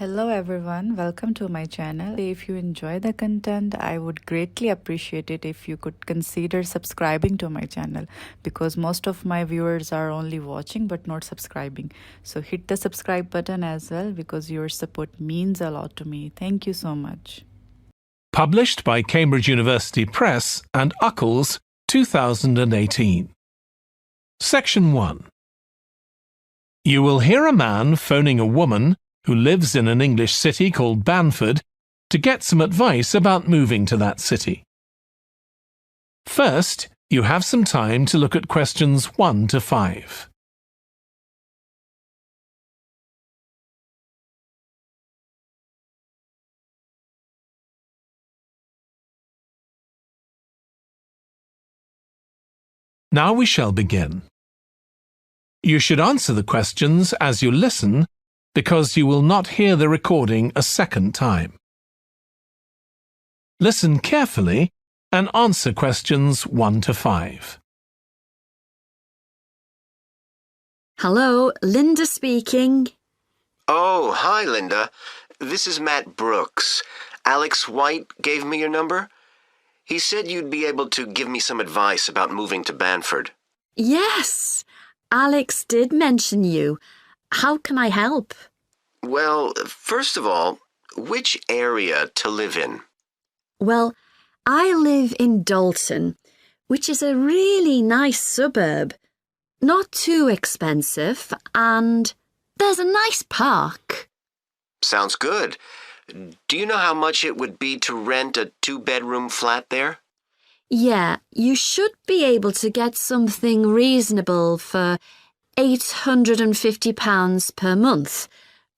Hello everyone, welcome to my channel. If you enjoy the content, I would greatly appreciate it if you could consider subscribing to my channel because most of my viewers are only watching but not subscribing. So hit the subscribe button as well because your support means a lot to me. Thank you so much. Published by Cambridge University Press and ACTUAL 2018. Section 1. You will hear a man phoning a woman who lives in an English city called Bamford to get some advice about moving to that city. First, you have some time to look at questions 1 to 5. Now we shall begin. You should answer the questions as you listen because you will not hear the recording a second time. Listen carefully and answer questions 1 to 5. Hello, Linda speaking. Oh, hi, Linda. This is Matt Brooks. Alex White gave me your number. He said you'd be able to give me some advice about moving to Bamford. Yes, Alex did mention you. How can I help? Well, first of all, which area to live in? Well, I live in Dalton, which is a really nice suburb. Not too expensive, and there's a nice park. Sounds good. Do you know how much it would be to rent a 2-bedroom flat there? Yeah, you should be able to get something reasonable for £850 per month.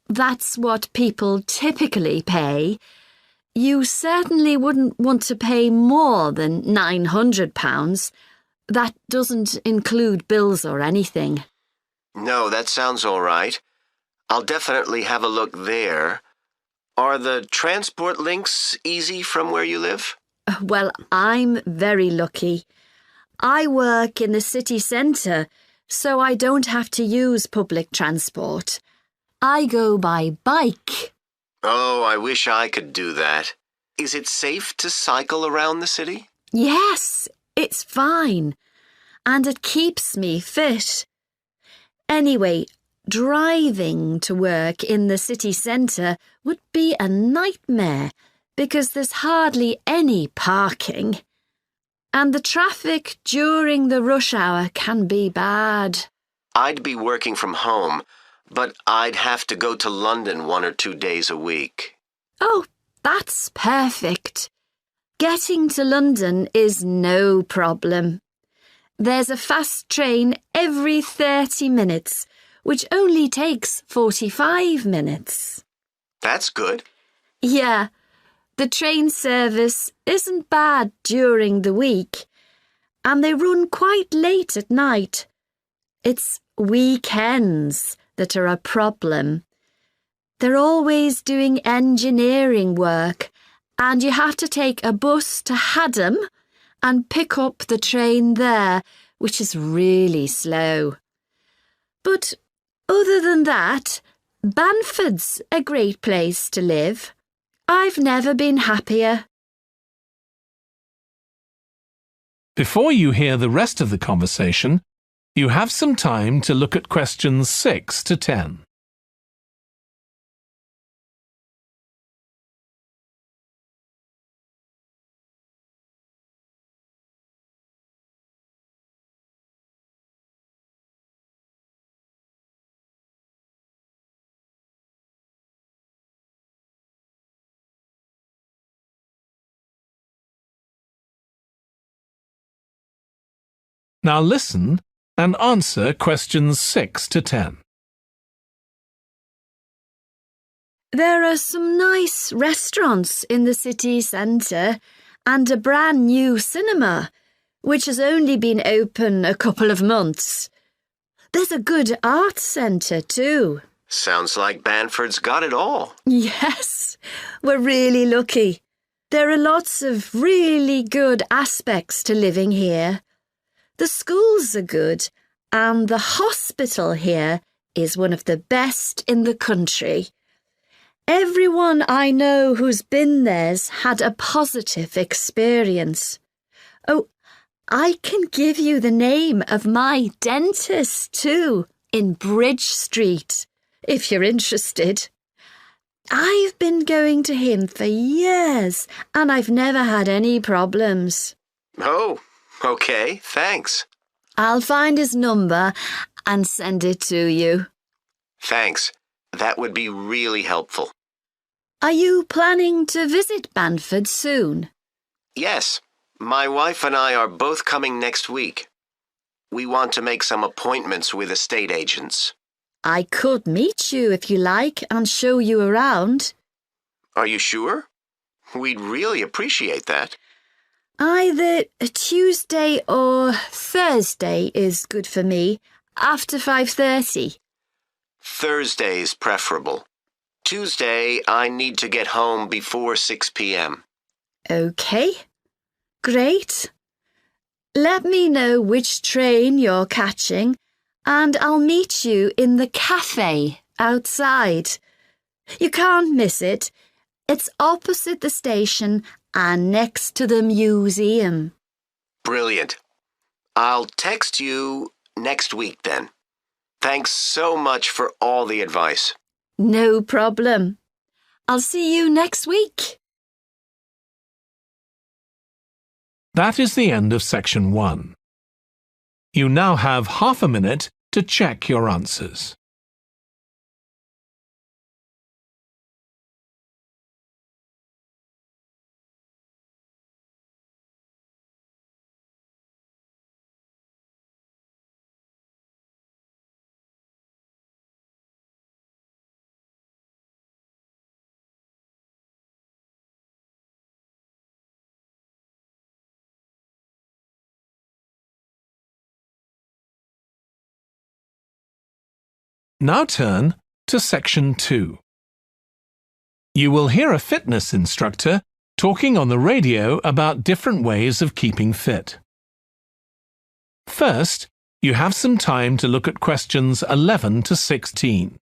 That's what people typically pay. You certainly wouldn't want to pay more than £900. That doesn't include bills or anything. No, that sounds all right. I'll definitely have a look there. Are the transport links easy from where you live? Well, I'm very lucky. I work in the city centre, so I don't have to use public transport. I go by bike. Oh, I wish I could do that. Is it safe to cycle around the city? Yes, it's fine. And it keeps me fit. Anyway, driving to work in the city centre would be a nightmare because there's hardly any parking. And the traffic during the rush hour can be bad. I'd be working from home, but I'd have to go to London 1 or 2 days a week. Oh, that's perfect. Getting to London is no problem. There's a fast train every 30 minutes, which only takes 45 minutes. That's good. Yeah, the train service isn't bad during the week, and they run quite late at night. It's weekends that are a problem. They're always doing engineering work, and you have to take a bus to Haddam and pick up the train there, which is really slow. But other than that, Bamford's a great place to live. I've never been happier. Before you hear the rest of the conversation, you have some time to look at questions 6 to 10. Now listen and answer questions 6 to 10. There are some nice restaurants in the city centre and a brand new cinema, which has only been open a couple of months. There's a good arts centre too. Sounds like Bamford's got it all. Yes, we're really lucky. There are lots of really good aspects to living here. The schools are good, and the hospital here is one of the best in the country. Everyone I know who's been there's had a positive experience. Oh, I can give you the name of my dentist too, in Bridge Street, if you're interested. I've been going to him for years and I've never had any problems. Oh, okay, thanks. I'll find his number and send it to you. Thanks. That would be really helpful. Are you planning to visit Bamford soon? Yes, my wife and I are both coming next week. We want to make some appointments with estate agents. I could meet you if you like and show you around. Are you sure? We'd really appreciate that. Either a Tuesday or Thursday is good for me, after 5:30. Thursday's preferable. Tuesday, I need to get home before 6 p.m. Okay, great. Let me know which train you're catching and I'll meet you in the cafe outside. You can't miss it. It's opposite the station and next to the museum. Brilliant. I'll text you next week then. Thanks so much for all the advice. No problem. I'll see you next week. That is the end of section 1. You now have half a minute to check your answers. Now turn to section 2. You will hear a fitness instructor talking on the radio about different ways of keeping fit. First, you have some time to look at questions 11 to 16.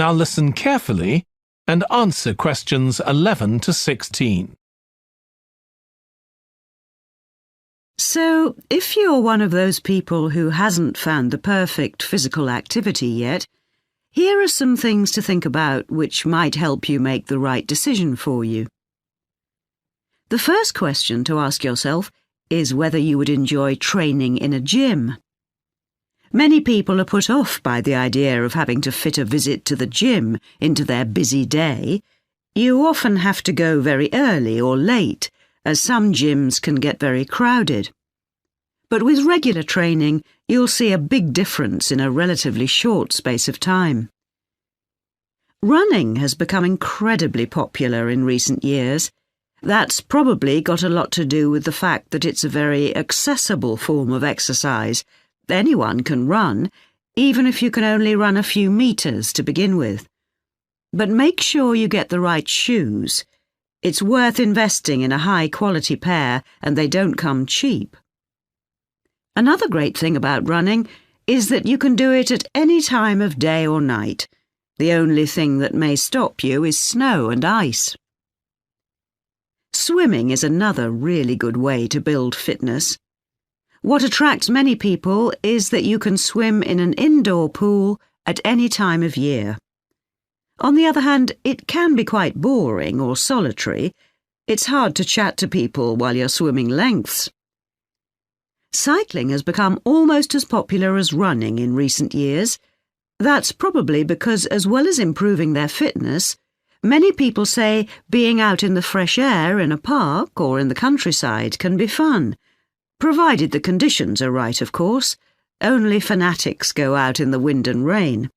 Now listen carefully and answer questions 11 to 16. So, if you're one of those people who hasn't found the perfect physical activity yet, here are some things to think about which might help you make the right decision for you. The first question to ask yourself is whether you would enjoy training in a gym. Many people are put off by the idea of having to fit a visit to the gym into their busy day. You often have to go very early or late, as some gyms can get very crowded. But with regular training, you'll see a big difference in a relatively short space of time. Running has become incredibly popular in recent years. That's probably got a lot to do with the fact that it's a very accessible form of exercise. Anyone can run, even if you can only run a few meters to begin with. But make sure you get the right shoes. It's worth investing in a high-quality pair, and they don't come cheap. Another great thing about running is that you can do it at any time of day or night. The only thing that may stop you is snow and ice. Swimming is another really good way to build fitness. What attracts many people is that you can swim in an indoor pool at any time of year. On the other hand, it can be quite boring or solitary. It's hard to chat to people while you're swimming lengths. Cycling has become almost as popular as running in recent years. That's probably because, as well as improving their fitness, many people say being out in the fresh air in a park or in the countryside can be fun. Provided the conditions are right, of course. Only fanatics go out in the wind and rain.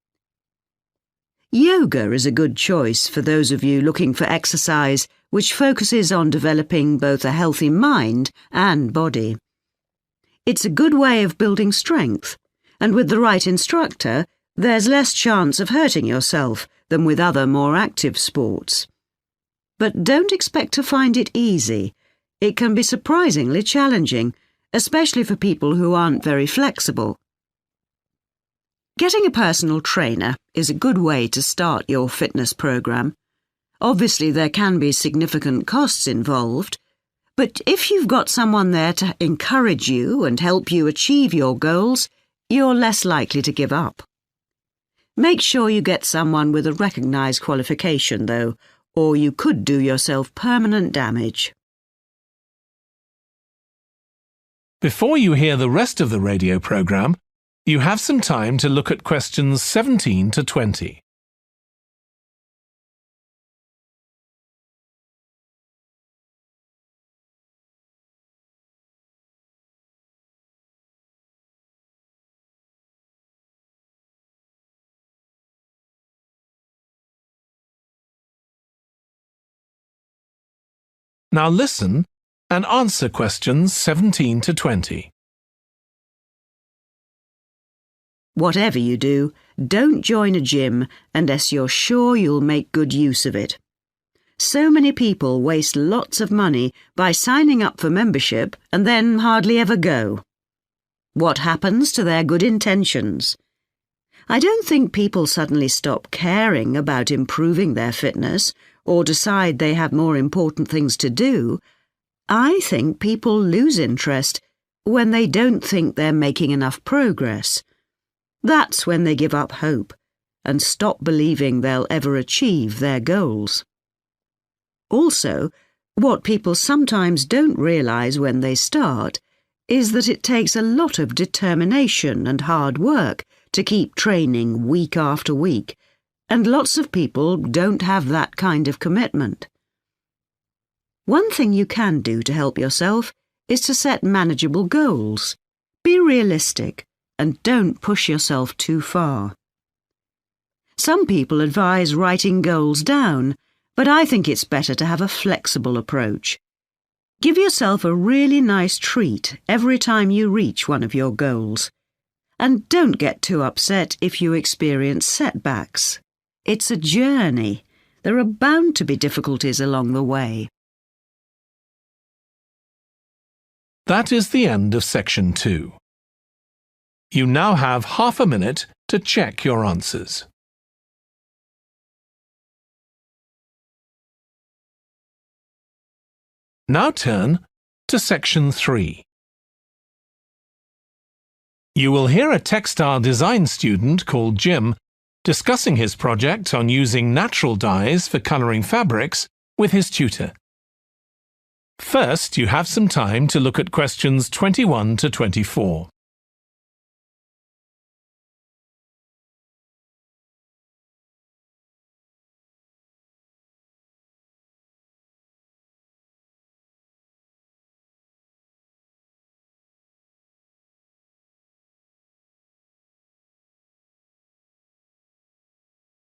Yoga is a good choice for those of you looking for exercise which focuses on developing both a healthy mind and body. It's a good way of building strength, and with the right instructor, there's less chance of hurting yourself than with other more active sports. But don't expect to find it easy. It can be surprisingly challenging, especially for people who aren't very flexible. Getting a personal trainer is a good way to start your fitness program. Obviously, there can be significant costs involved, but if you've got someone there to encourage you and help you achieve your goals, you're less likely to give up. Make sure you get someone with a recognised qualification, though, or you could do yourself permanent damage. Before you hear the rest of the radio programme, you have some time to look at questions 17 to 20. Now listen and answer questions 17 to 20. Whatever you do, don't join a gym unless you're sure you'll make good use of it. So many people waste lots of money by signing up for membership and then hardly ever go. What happens to their good intentions? I don't think people suddenly stop caring about improving their fitness or decide they have more important things to do. I think people lose interest when they don't think they're making enough progress. That's when they give up hope and stop believing they'll ever achieve their goals. Also, what people sometimes don't realise when they start is that it takes a lot of determination and hard work to keep training week after week, and lots of people don't have that kind of commitment. One thing you can do to help yourself is to set manageable goals. Be realistic and don't push yourself too far. Some people advise writing goals down, but I think it's better to have a flexible approach. Give yourself a really nice treat every time you reach one of your goals. And don't get too upset if you experience setbacks. It's a journey. There are bound to be difficulties along the way. That is the end of section 2. You now have half a minute to check your answers. Now turn to section 3. You will hear a textile design student called Jim discussing his project on using natural dyes for colouring fabrics with his tutor. First, you have some time to look at questions 21 to 24.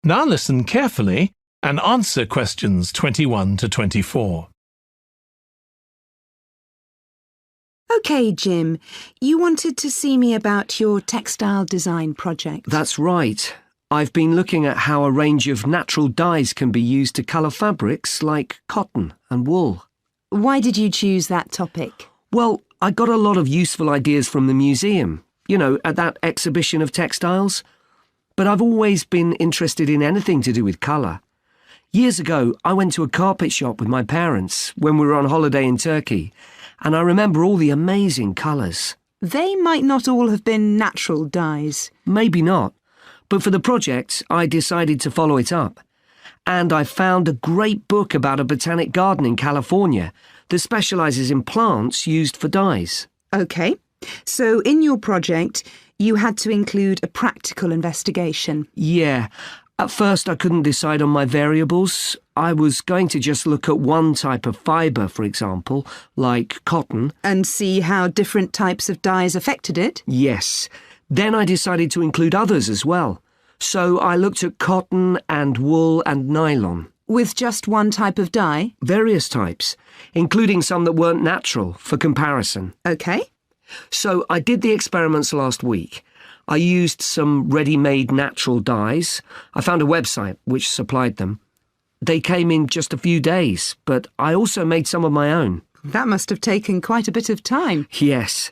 Now listen carefully and answer questions 21 to 24. OK, Jim, you wanted to see me about your textile design project. That's right. I've been looking at how a range of natural dyes can be used to colour fabrics like cotton and wool. Why did you choose that topic? Well, I got a lot of useful ideas from the museum, at that exhibition of textiles. But I've always been interested in anything to do with colour. Years ago, I went to a carpet shop with my parents when we were on holiday in Turkey, and I remember all the amazing colours. They might not all have been natural dyes. Maybe not, but for the project, I decided to follow it up. And I found a great book about a botanic garden in California that specialises in plants used for dyes. OK, so in your project, you had to include a practical investigation. Yeah. At first I couldn't decide on my variables. I was going to just look at one type of fibre, for example, like cotton. And see how different types of dyes affected it? Yes. Then I decided to include others as well. So I looked at cotton and wool and nylon. With just one type of dye? Various types, including some that weren't natural, for comparison. OK. So I did the experiments last week. I used some ready-made natural dyes. I found a website which supplied them. They came in just a few days, but I also made some of my own. That must have taken quite a bit of time. Yes.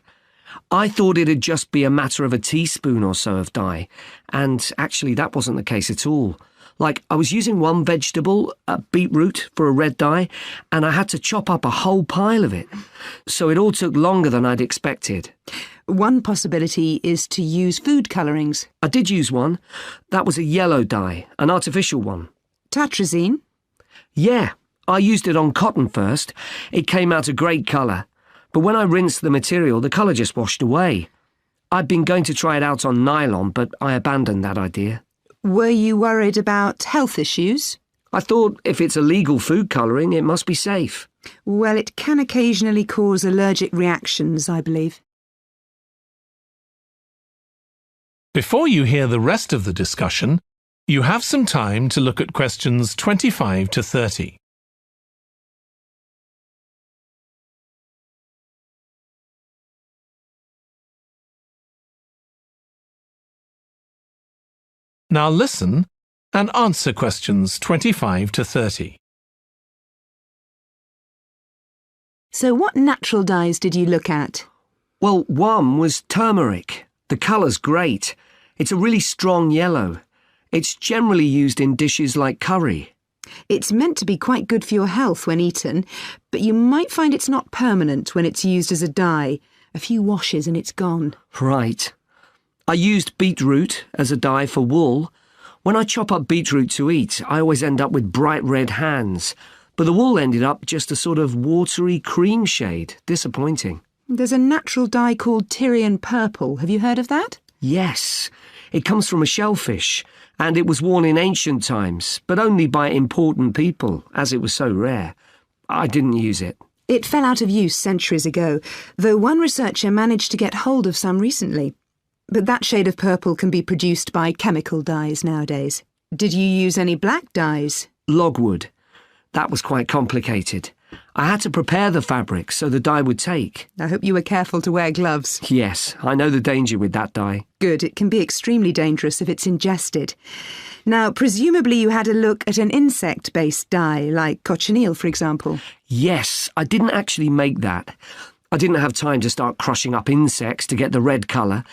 I thought it'd just be a matter of a teaspoon or so of dye, and actually that wasn't the case at all. Like, I was using one vegetable, a beetroot, for a red dye, and I had to chop up a whole pile of it. So it all took longer than I'd expected. One possibility is to use food colourings. I did use one. That was a yellow dye, an artificial one. Tartrazine? Yeah, I used it on cotton first. It came out a great colour. But when I rinsed the material, the colour just washed away. I'd been going to try it out on nylon, but I abandoned that idea. Were you worried about health issues? I thought if it's a legal food colouring, it must be safe. Well, it can occasionally cause allergic reactions, I believe. Before you hear the rest of the discussion, you have some time to look at questions 25 to 30. Now listen and answer questions 25 to 30. So what natural dyes did you look at? Well, one was turmeric. The colour's great. It's a really strong yellow. It's generally used in dishes like curry. It's meant to be quite good for your health when eaten, but you might find it's not permanent when it's used as a dye. A few washes and it's gone. Right. I used beetroot as a dye for wool. When I chop up beetroot to eat, I always end up with bright red hands. But the wool ended up just a sort of watery cream shade. Disappointing. There's a natural dye called Tyrian purple. Have you heard of that? Yes. It comes from a shellfish, and it was worn in ancient times, but only by important people, as it was so rare. I didn't use it. It fell out of use centuries ago, though one researcher managed to get hold of some recently. But that shade of purple can be produced by chemical dyes nowadays. Did you use any black dyes? Logwood. That was quite complicated. I had to prepare the fabric so the dye would take. I hope you were careful to wear gloves. Yes, I know the danger with that dye. Good, it can be extremely dangerous if it's ingested. Now, presumably you had a look at an insect-based dye, like cochineal, for example. Yes, I didn't actually make that. I didn't have time to start crushing up insects to get the red colour,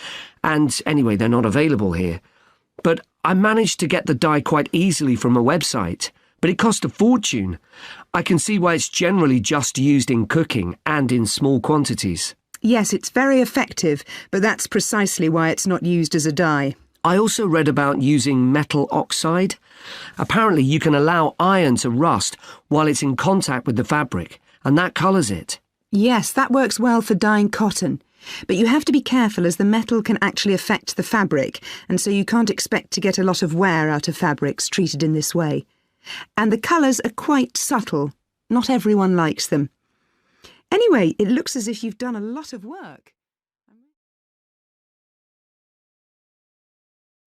and anyway, they're not available here. But I managed to get the dye quite easily from a website, but it cost a fortune. I can see why it's generally just used in cooking and in small quantities. Yes, it's very effective, but that's precisely why it's not used as a dye. I also read about using metal oxide. Apparently you can allow iron to rust while it's in contact with the fabric, and that colours it. Yes, that works well for dyeing cotton. But you have to be careful as the metal can actually affect the fabric, and so you can't expect to get a lot of wear out of fabrics treated in this way. And the colours are quite subtle. Not everyone likes them. Anyway, it looks as if you've done a lot of work.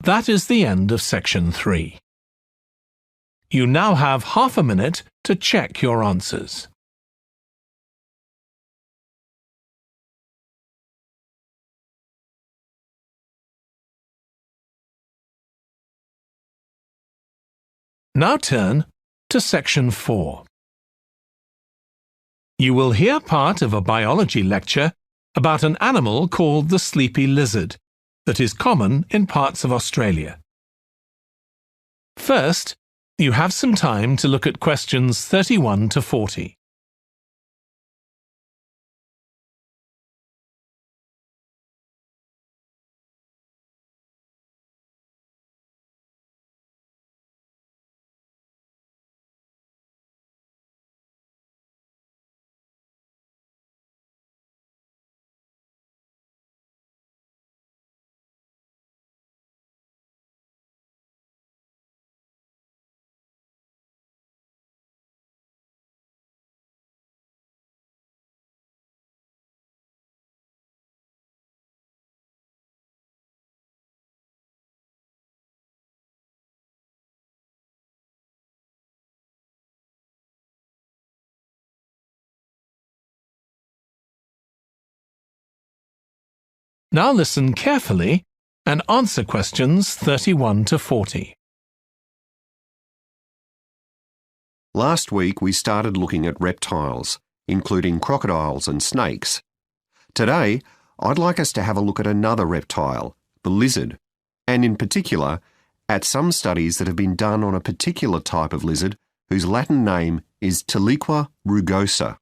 That is the end of section 3. You now have half a minute to check your answers. Now turn to section 4. You will hear part of a biology lecture about an animal called the sleepy lizard that is common in parts of Australia. First, you have some time to look at questions 31 to 40. Now listen carefully and answer questions 31 to 40. Last week we started looking at reptiles, including crocodiles and snakes. Today, I'd like us to have a look at another reptile, the lizard, and in particular, at some studies that have been done on a particular type of lizard whose Latin name is Tiliqua rugosa.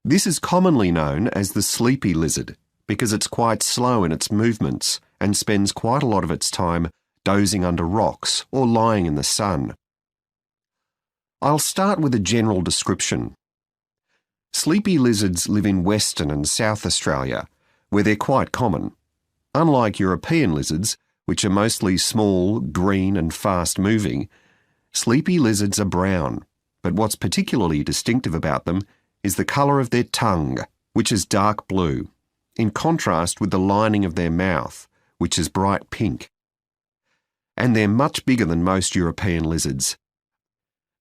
This is commonly known as the sleepy lizard because it's quite slow in its movements and spends quite a lot of its time dozing under rocks or lying in the sun. I'll start with a general description. Sleepy lizards live in Western and South Australia, where they're quite common. Unlike European lizards, which are mostly small, green and fast-moving, sleepy lizards are brown, but what's particularly distinctive about them is the colour of their tongue, which is dark blue, in contrast with the lining of their mouth, which is bright pink. And they're much bigger than most European lizards.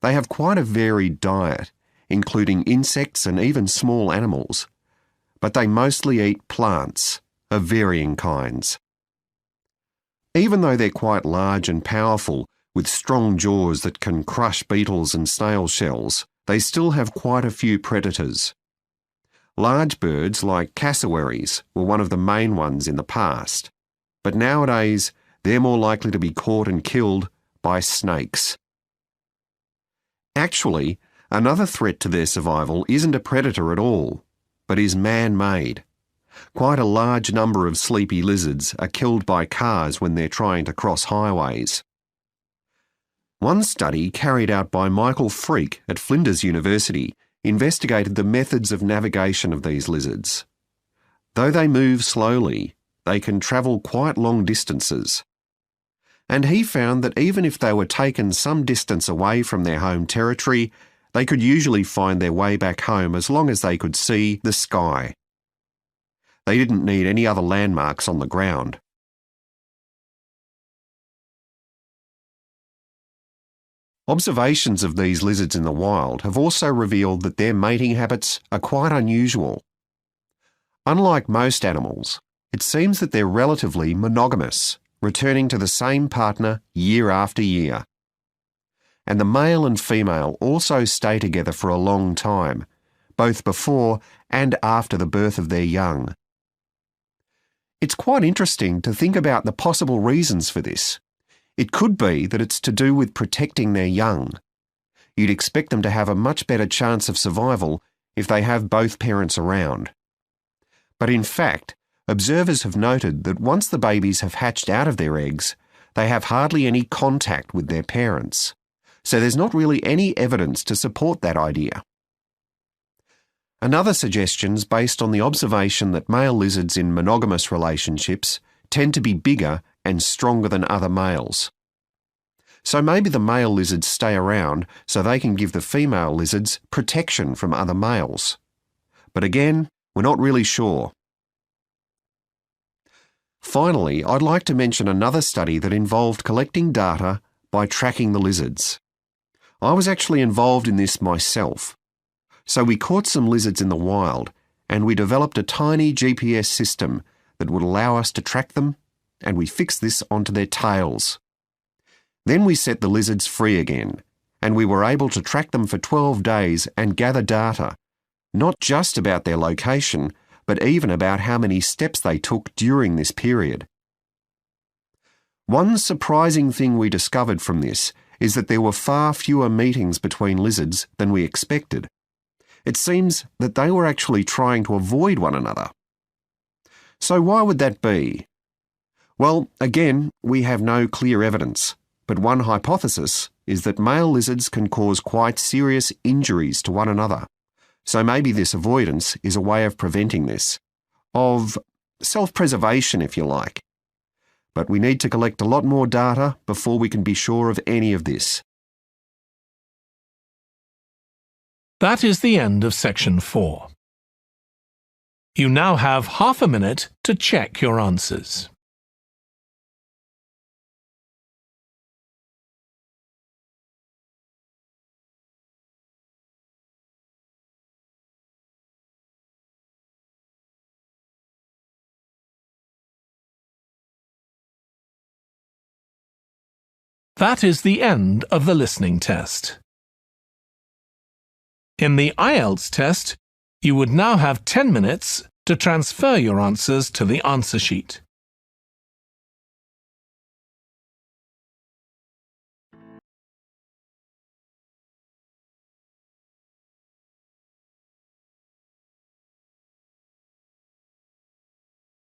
They have quite a varied diet, including insects and even small animals, but they mostly eat plants of varying kinds. Even though they're quite large and powerful, with strong jaws that can crush beetles and snail shells, they still have quite a few predators. Large birds like cassowaries were one of the main ones in the past, but nowadays they're more likely to be caught and killed by snakes. Actually, another threat to their survival isn't a predator at all, but is man-made. Quite a large number of sleepy lizards are killed by cars when they're trying to cross highways. One study carried out by Michael Freak at Flinders University investigated the methods of navigation of these lizards. Though they move slowly, they can travel quite long distances. And he found that even if they were taken some distance away from their home territory, they could usually find their way back home as long as they could see the sky. They didn't need any other landmarks on the ground. Observations of these lizards in the wild have also revealed that their mating habits are quite unusual. Unlike most animals, it seems that they're relatively monogamous, returning to the same partner year after year. And the male and female also stay together for a long time, both before and after the birth of their young. It's quite interesting to think about the possible reasons for this. It could be that it's to do with protecting their young. You'd expect them to have a much better chance of survival if they have both parents around. But in fact, observers have noted that once the babies have hatched out of their eggs, they have hardly any contact with their parents. So there's not really any evidence to support that idea. Another suggestion's based on the observation that male lizards in monogamous relationships tend to be bigger and stronger than other males. So maybe the male lizards stay around so they can give the female lizards protection from other males. But again, we're not really sure. Finally, I'd like to mention another study that involved collecting data by tracking the lizards. I was actually involved in this myself. So we caught some lizards in the wild and we developed a tiny GPS system that would allow us to track them, and we fixed this onto their tails. Then we set the lizards free again, and we were able to track them for 12 days and gather data, not just about their location, but even about how many steps they took during this period. One surprising thing we discovered from this is that there were far fewer meetings between lizards than we expected. It seems that they were actually trying to avoid one another. So why would that be? Well, again, we have no clear evidence, but one hypothesis is that male lizards can cause quite serious injuries to one another. So maybe this avoidance is a way of preventing this, of self-preservation if you like. But we need to collect a lot more data before we can be sure of any of this. That is the end of section 4. You now have half a minute to check your answers. That is the end of the listening test. In the IELTS test, you would now have 10 minutes to transfer your answers to the answer sheet.